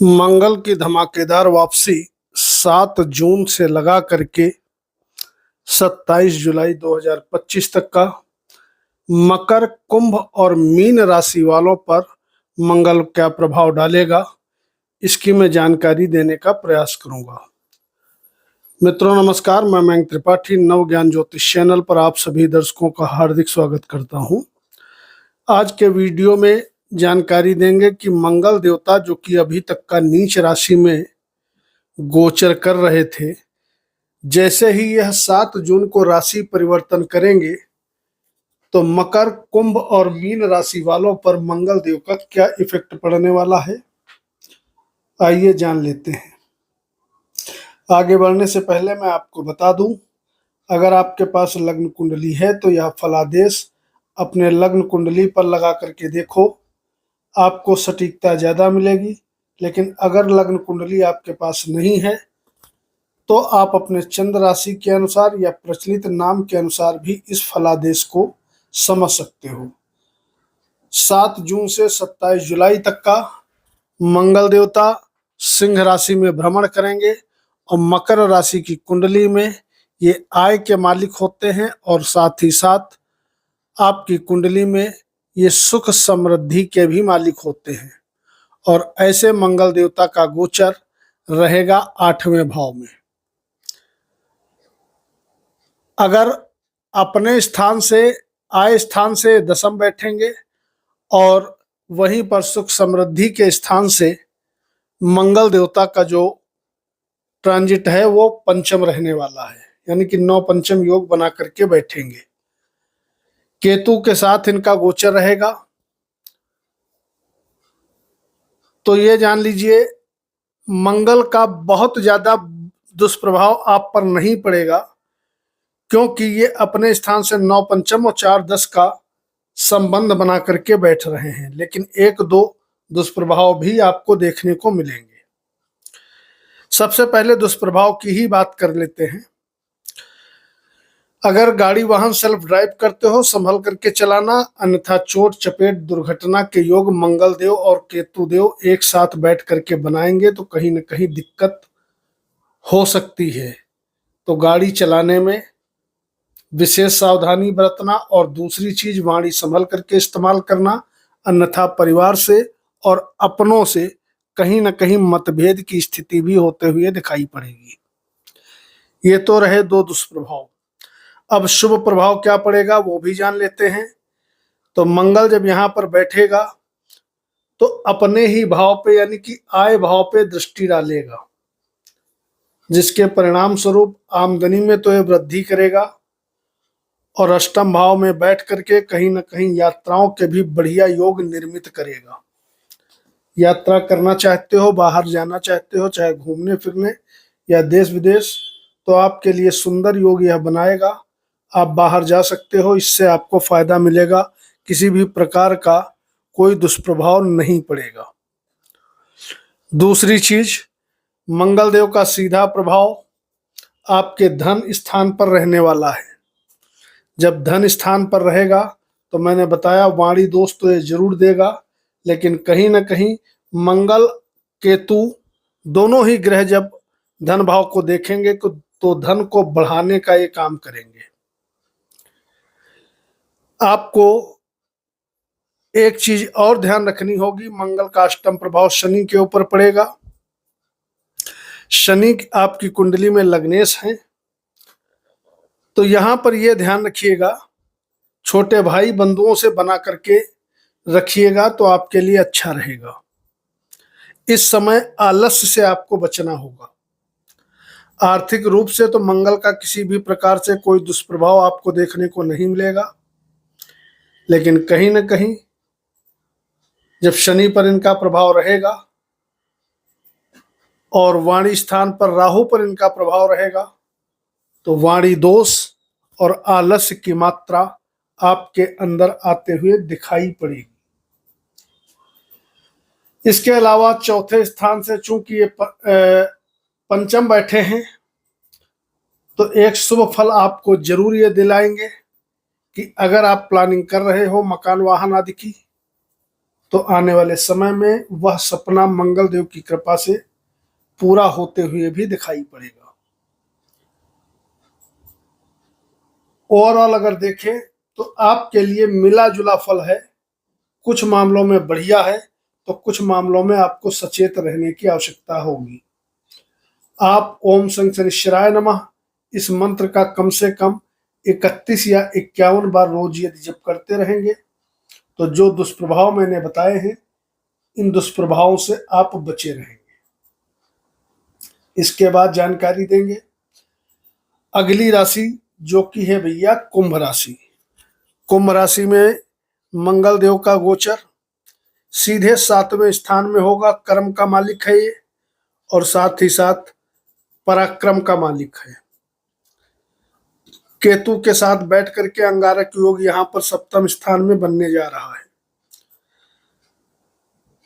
मंगल की धमाकेदार वापसी 7 जून से लगा करके 27 जुलाई 2025 तक का मकर, कुंभ और मीन राशि वालों पर मंगल क्या प्रभाव डालेगा, इसकी मैं जानकारी देने का प्रयास करूंगा। मित्रों नमस्कार, मैं मयंक त्रिपाठी नव ज्ञान ज्योतिष चैनल पर आप सभी दर्शकों का हार्दिक स्वागत करता हूं। आज के वीडियो में जानकारी देंगे कि मंगल देवता जो कि अभी तक का नीच राशि में गोचर कर रहे थे, जैसे ही यह 7 जून को राशि परिवर्तन करेंगे तो मकर, कुंभ और मीन राशि वालों पर मंगल देव का क्या इफेक्ट पड़ने वाला है, आइए जान लेते हैं। आगे बढ़ने से पहले मैं आपको बता दूं, अगर आपके पास लग्न कुंडली है तो यह फलादेश अपने लग्न कुंडली पर लगा करके देखो, आपको सटीकता ज्यादा मिलेगी। लेकिन अगर लग्न कुंडली आपके पास नहीं है तो आप अपने चंद्र राशि के अनुसार या प्रचलित नाम के अनुसार भी इस फलादेश को समझ सकते हो। 7 जून से 27 जुलाई तक का मंगल देवता सिंह राशि में भ्रमण करेंगे और मकर राशि की कुंडली में ये आय के मालिक होते हैं और साथ ही साथ आपकी कुंडली में ये सुख समृद्धि के भी मालिक होते हैं। और ऐसे मंगल देवता का गोचर रहेगा 8वें भाव में। अगर अपने स्थान से आय स्थान से दशम बैठेंगे और वहीं पर सुख समृद्धि के स्थान से मंगल देवता का जो ट्रांजिट है वो पंचम रहने वाला है, यानी कि 9 पंचम योग बना करके बैठेंगे। केतु के साथ इनका गोचर रहेगा। तो ये जान लीजिए मंगल का बहुत ज्यादा दुष्प्रभाव आप पर नहीं पड़ेगा, क्योंकि ये अपने स्थान से 9 पंचम और 4 10 का संबंध बना करके बैठ रहे हैं। लेकिन 1-2 दुष्प्रभाव भी आपको देखने को मिलेंगे। सबसे पहले दुष्प्रभाव की ही बात कर लेते हैं। अगर गाड़ी वाहन सेल्फ ड्राइव करते हो संभल करके चलाना, अन्यथा चोट चपेट दुर्घटना के योग मंगल देव और केतु देव एक साथ बैठ करके बनाएंगे तो कहीं न कहीं दिक्कत हो सकती है। तो गाड़ी चलाने में विशेष सावधानी बरतना और दूसरी चीज वाणी संभल करके इस्तेमाल करना, अन्यथा परिवार से और अपनों से कहीं न कहीं मतभेद की स्थिति भी होते हुए दिखाई पड़ेगी। ये तो रहे 2 दुष्प्रभाव। अब शुभ प्रभाव क्या पड़ेगा वो भी जान लेते हैं। तो मंगल जब यहाँ पर बैठेगा तो अपने ही भाव पे यानी कि आय भाव पे दृष्टि डालेगा, जिसके परिणाम स्वरूप आमदनी में तो ये वृद्धि करेगा और अष्टम भाव में बैठ करके कहीं न कहीं यात्राओं के भी बढ़िया योग निर्मित करेगा। यात्रा करना चाहते हो, बाहर जाना चाहते हो, चाहे घूमने फिरने या देश विदेश, तो आपके लिए सुंदर योग यह बनाएगा। आप बाहर जा सकते हो, इससे आपको फायदा मिलेगा, किसी भी प्रकार का कोई दुष्प्रभाव नहीं पड़ेगा। दूसरी चीज, मंगल देव का सीधा प्रभाव आपके धन स्थान पर रहने वाला है। जब धन स्थान पर रहेगा तो मैंने बताया वाणी दोष तो ये जरूर देगा, लेकिन कहीं ना कहीं मंगल केतु दोनों ही ग्रह जब धन भाव को देखेंगे तो धन को बढ़ाने का ये काम करेंगे। आपको एक चीज और ध्यान रखनी होगी, मंगल का अष्टम प्रभाव शनि के ऊपर पड़ेगा। शनि आपकी कुंडली में लग्नेश है, तो यहां पर यह ध्यान रखिएगा, छोटे भाई बंधुओं से बना करके रखिएगा तो आपके लिए अच्छा रहेगा। इस समय आलस्य से आपको बचना होगा। आर्थिक रूप से तो मंगल का किसी भी प्रकार से कोई दुष्प्रभाव आपको देखने को नहीं मिलेगा, लेकिन कहीं न कहीं जब शनि पर इनका प्रभाव रहेगा और वाणी स्थान पर राहु पर इनका प्रभाव रहेगा तो वाणी दोष और आलस्य की मात्रा आपके अंदर आते हुए दिखाई पड़ेगी। इसके अलावा चौथे स्थान से चूंकि ये पंचम बैठे हैं तो एक शुभ फल आपको जरूर ये दिलाएंगे कि अगर आप प्लानिंग कर रहे हो मकान वाहन आदि की, तो आने वाले समय में वह सपना मंगल देव की कृपा से पूरा होते हुए भी दिखाई पड़ेगा। ओवरऑल अगर देखें तो आपके लिए मिला जुला फल है। कुछ मामलों में बढ़िया है तो कुछ मामलों में आपको सचेत रहने की आवश्यकता होगी। आप ओम शनिश्चराय नमः इस मंत्र का कम से कम 31 या 51 बार रोज यदि जप करते रहेंगे तो जो दुष्प्रभाव मैंने बताए हैं इन दुष्प्रभावों से आप बचे रहेंगे। इसके बाद जानकारी देंगे अगली राशि जो कि है भैया कुंभ राशि। कुंभ राशि में मंगल देव का गोचर सीधे 7वें स्थान में होगा। कर्म का मालिक है ये और साथ ही साथ पराक्रम का मालिक है। केतु के साथ बैठ करके अंगारक योग यहाँ पर 7वें स्थान में बनने जा रहा है।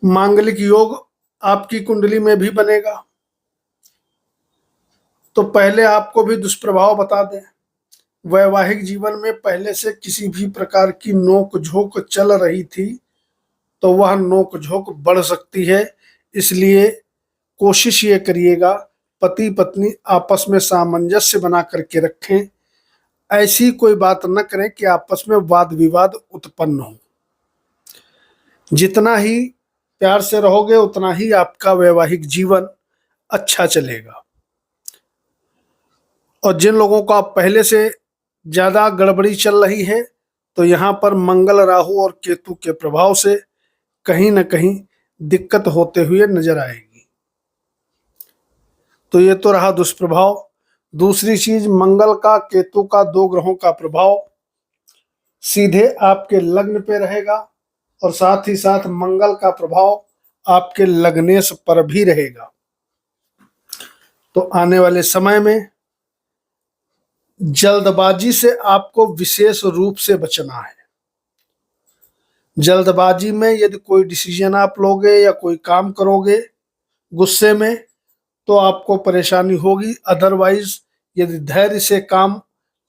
मांगलिक योग आपकी कुंडली में भी बनेगा। तो पहले आपको भी दुष्प्रभाव बता दें, वैवाहिक जीवन में पहले से किसी भी प्रकार की नोक झोंक चल रही थी तो वह नोक झोंक बढ़ सकती है। इसलिए कोशिश ये करिएगा पति पत्नी आपस में सामंजस्य बना करके रखें। ऐसी कोई बात न करें कि आपस में वाद विवाद उत्पन्न हो। जितना ही प्यार से रहोगे उतना ही आपका वैवाहिक जीवन अच्छा चलेगा। और जिन लोगों का पहले से ज्यादा गड़बड़ी चल रही है तो यहाँ पर मंगल राहु और केतु के प्रभाव से कहीं ना कहीं दिक्कत होते हुए नजर आएगी। तो ये तो रहा दुष्प्रभाव। दूसरी चीज मंगल का केतु का 2 ग्रहों का प्रभाव सीधे आपके लग्न पे रहेगा और साथ ही साथ मंगल का प्रभाव आपके लग्नेश पर भी रहेगा। तो आने वाले समय में जल्दबाजी से आपको विशेष रूप से बचना है। जल्दबाजी में यदि कोई डिसीजन आप लोगे या कोई काम करोगे गुस्से में तो आपको परेशानी होगी। अदरवाइज यदि धैर्य से काम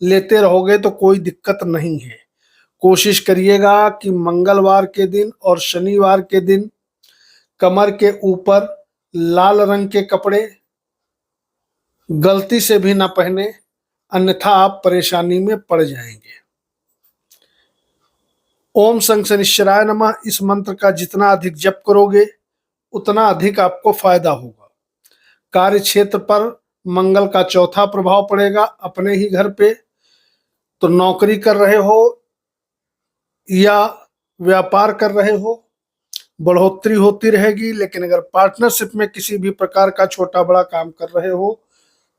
लेते रहोगे तो कोई दिक्कत नहीं है। कोशिश करिएगा कि मंगलवार के दिन और शनिवार के दिन कमर के ऊपर लाल रंग के कपड़े गलती से भी ना पहने, अन्यथा आप परेशानी में पड़ जाएंगे। ओम शनिश्चराय नमः इस मंत्र का जितना अधिक जप करोगे उतना अधिक आपको फायदा होगा। कार्य क्षेत्र पर मंगल का चौथा प्रभाव पड़ेगा अपने ही घर पे। तो नौकरी कर रहे हो या व्यापार कर रहे हो बढ़ोतरी होती रहेगी। लेकिन अगर पार्टनरशिप में किसी भी प्रकार का छोटा बड़ा काम कर रहे हो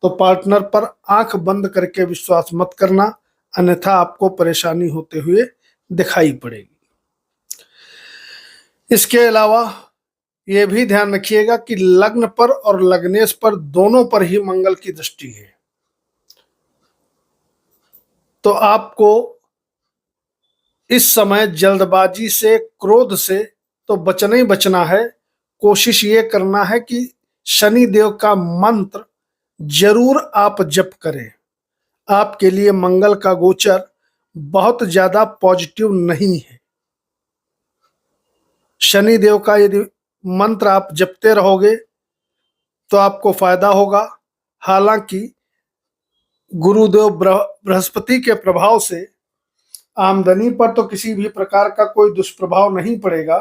तो पार्टनर पर आंख बंद करके विश्वास मत करना, अन्यथा आपको परेशानी होते हुए दिखाई पड़ेगी। इसके अलावा ये भी ध्यान रखिएगा कि लग्न पर और लग्नेश पर दोनों पर ही मंगल की दृष्टि है। तो आपको इस समय जल्दबाजी से क्रोध से तो बचना ही बचना है। कोशिश ये करना है कि शनि देव का मंत्र जरूर आप जप करें। आपके लिए मंगल का गोचर बहुत ज्यादा पॉजिटिव नहीं है। शनि देव का यदि मंत्र आप जपते रहोगे तो आपको फायदा होगा। हालांकि गुरुदेव बृहस्पति के प्रभाव से आमदनी पर तो किसी भी प्रकार का कोई दुष्प्रभाव नहीं पड़ेगा,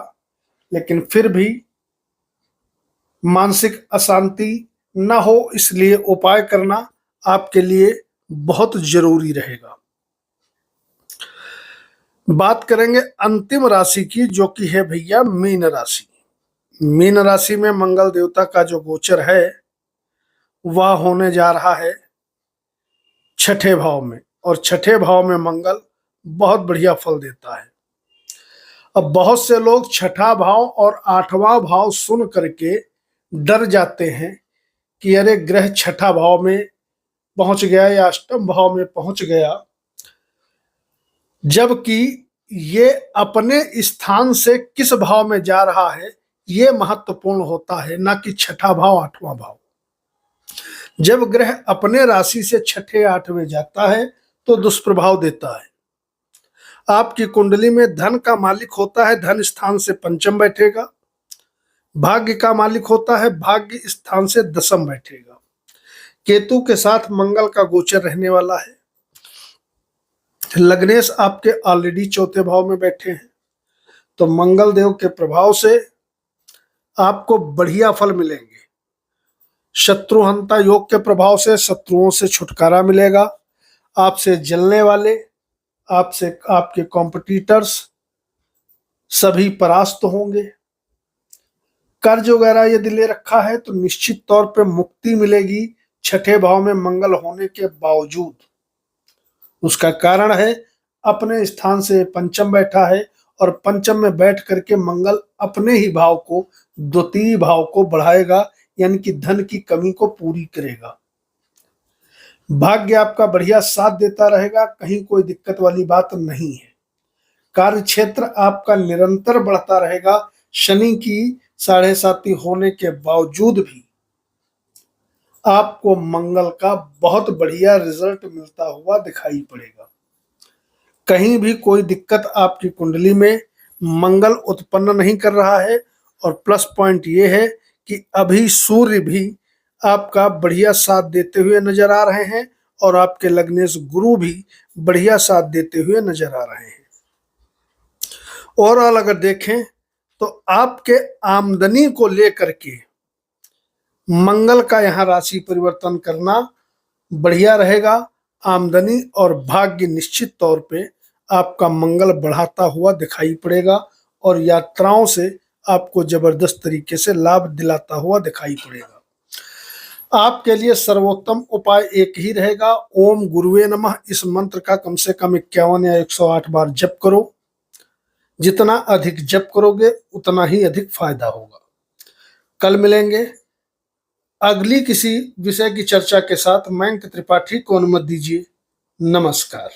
लेकिन फिर भी मानसिक अशांति न हो इसलिए उपाय करना आपके लिए बहुत जरूरी रहेगा। बात करेंगे अंतिम राशि की जो कि है भैया मीन राशि। मीन राशि में मंगल देवता का जो गोचर है वह होने जा रहा है 6ठे भाव में और 6ठे भाव में मंगल बहुत बढ़िया फल देता है। अब बहुत से लोग 6ठा भाव और 8वां भाव सुन करके डर जाते हैं कि अरे ग्रह 6ठा भाव में पहुंच गया या 8वें भाव में पहुंच गया, जबकि ये अपने स्थान से किस भाव में जा रहा है ये महत्वपूर्ण होता है, ना कि 6ठा भाव 8वां भाव। जब ग्रह अपने राशि से 6ठे 8वें जाता है तो दुष्प्रभाव देता है। आपकी कुंडली में धन का मालिक होता है, धन स्थान से पंचम बैठेगा। भाग्य का मालिक होता है, भाग्य स्थान से दसम बैठेगा। केतु के साथ मंगल का गोचर रहने वाला है। लग्नेश आपके ऑलरेडी चौथे भाव में बैठे हैं, तो मंगल देव के प्रभाव से आपको बढ़िया फल मिलेंगे। शत्रुहंता योग के प्रभाव से शत्रुओं से छुटकारा मिलेगा। आपसे जलने वाले, आपसे आपके कॉम्पिटिटर्स सभी परास्त होंगे। कर्ज वगैरह यदि ले रखा है तो निश्चित तौर पे मुक्ति मिलेगी, छठे भाव में मंगल होने के बावजूद। उसका कारण है अपने स्थान से पंचम बैठा है, और पंचम में बैठ करके मंगल अपने ही भाव को, द्वितीय भाव को बढ़ाएगा, यानी कि धन की कमी को पूरी करेगा। भाग्य आपका बढ़िया साथ देता रहेगा, कहीं कोई दिक्कत वाली बात नहीं है। कार्य क्षेत्र आपका निरंतर बढ़ता रहेगा। शनि की 7.5 होने के बावजूद भी आपको मंगल का बहुत बढ़िया रिजल्ट मिलता हुआ दिखाई पड़ेगा। कहीं भी कोई दिक्कत आपकी कुंडली में मंगल उत्पन्न नहीं कर रहा है। और प्लस पॉइंट ये है कि अभी सूर्य भी आपका बढ़िया साथ देते हुए नजर आ रहे हैं, और आपके लग्नेश गुरु भी बढ़िया साथ देते हुए नजर आ रहे हैं। ओवरऑल अगर देखें तो आपके आमदनी को लेकर के मंगल का यहाँ राशि परिवर्तन करना बढ़िया रहेगा। आमदनी और भाग्य निश्चित तौर पे आपका मंगल बढ़ाता हुआ दिखाई पड़ेगा, और यात्राओं से आपको जबरदस्त तरीके से लाभ दिलाता हुआ दिखाई पड़ेगा। आपके लिए सर्वोत्तम उपाय एक ही रहेगा, ओम गुरुवे नमः। इस मंत्र का कम से कम 51 या 108 बार जप करो। जितना अधिक जप करोगे उतना ही अधिक फायदा होगा। कल मिलेंगे अगली किसी विषय की चर्चा के साथ। मयंक त्रिपाठी को अनुमति दीजिए। नमस्कार।